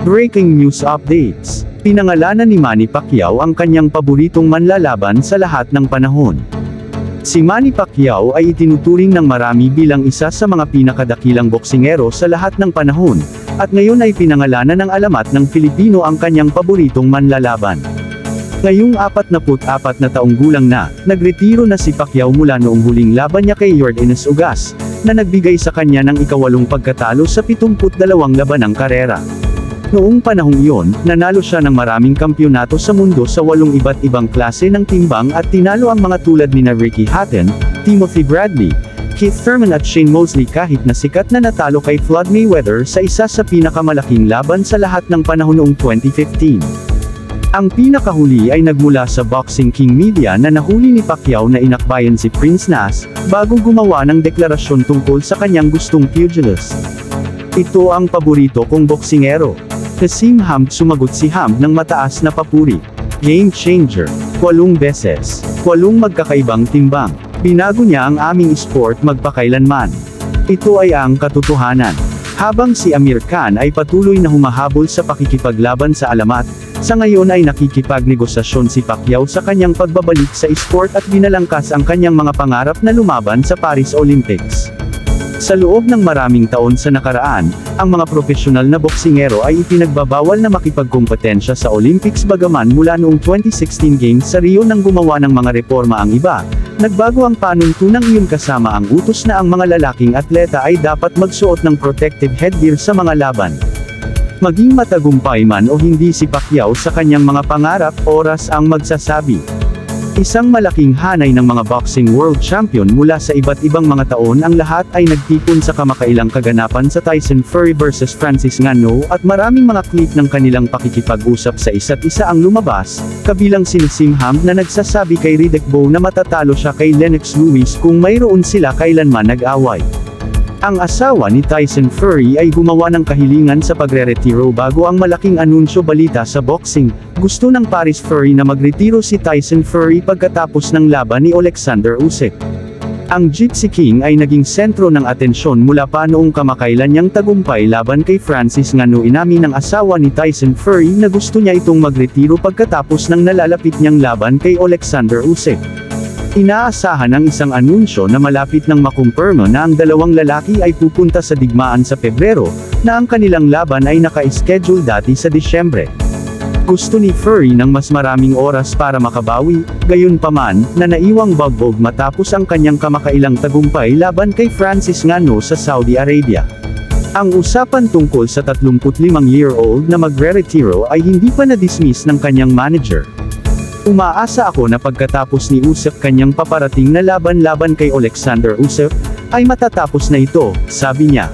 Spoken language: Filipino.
Breaking news updates. Pinangalanan ni Manny Pacquiao ang kanyang paboritong manlalaban sa lahat ng panahon. Si Manny Pacquiao ay itinuturing ng marami bilang isa sa mga pinakadakilang boksingero sa lahat ng panahon, at ngayon ay pinangalanan ng alamat ng Filipino ang kanyang paboritong manlalaban. Ngayong 44 na taong gulang na, nagretiro na si Pacquiao mula noong huling laban niya kay Yordenis Ugas, na nagbigay sa kanya ng ika-8 pagkatalo sa 72 labanang karera. Noong panahong iyon, nanalo siya ng maraming kampyonato sa mundo sa 8 iba't ibang klase ng timbang at tinalo ang mga tulad nina Ricky Hatton, Timothy Bradley, Keith Thurman at Shane Mosley kahit na sikat na natalo kay Floyd Mayweather sa isa sa pinakamalaking laban sa lahat ng panahon noong 2015. Ang pinakahuli ay nagmula sa Boxing King Media na nahuli ni Pacquiao na inakbayan si Prince Nast, bago gumawa ng deklarasyon tungkol sa kanyang gustong pugilist. Ito ang paborito kong boksingero. Kasim Hamd, sumagot si Hamd ng mataas na papuri. Game changer. 8 beses. 8 magkakaibang timbang. Binago niya ang aming sport magpakailanman. Ito ay ang katotohanan. Habang si Amir Khan ay patuloy na humahabol sa pakikipaglaban sa alamat, sa ngayon ay nakikipagnegosasyon si Pacquiao sa kanyang pagbabalik sa sport at binalangkas ang kanyang mga pangarap na lumaban sa Paris Olympics. Sa loob ng maraming taon sa nakaraan, ang mga profesional na boksingero ay ipinagbabawal na makipagkompetensya sa Olympics bagaman mula noong 2016 Games sa Rio nang gumawa ng mga reforma ang iba. Nagbago ang panuntunang iyon kasama ang utos na ang mga lalaking atleta ay dapat magsuot ng protective headgear sa mga laban. Maging matagumpay man o hindi si Pacquiao sa kanyang mga pangarap, oras ang magsasabi. Isang malaking hanay ng mga boxing world champion mula sa iba't ibang mga taon ang lahat ay nagtipon sa kamakailang kaganapan sa Tyson Fury vs Francis Ngannou at maraming mga clip ng kanilang pakikipag-usap sa isa't isa ang lumabas, kabilang si Kasim Hamd na nagsasabi kay Riddick Bowe na matatalo siya kay Lennox Lewis kung mayroon sila kailanman nag-away. Ang asawa ni Tyson Fury ay gumawa ng kahilingan sa pagre-retiro bago ang malaking anunsyo balita sa boxing. Gusto ng Paris Fury na magretiro si Tyson Fury pagkatapos ng laban ni Alexander Usyk. Ang Gypsy King ay naging sentro ng atensyon mula pa noong kamakailan niyang tagumpay laban kay Francis Ngannou. Inamin ng asawa ni Tyson Fury na gusto niya itong magretiro pagkatapos ng nalalapit niyang laban kay Alexander Usyk. Inaasahan ang isang anunsyo na malapit nang makumpirma na ang dalawang lalaki ay pupunta sa digmaan sa Pebrero, na ang kanilang laban ay naka-schedule dati sa Disyembre. Gusto ni Fury ng mas maraming oras para makabawi, gayunpaman, na naiwang bagbog matapos ang kanyang kamakailang tagumpay laban kay Francis Ngannou sa Saudi Arabia. Ang usapan tungkol sa 35-year-old na magre-retiro ay hindi pa na-dismiss ng kanyang manager. Umaasa ako na pagkatapos ni Usyk kanyang paparating na laban kay Alexander Usyk, ay matatapos na ito, sabi niya.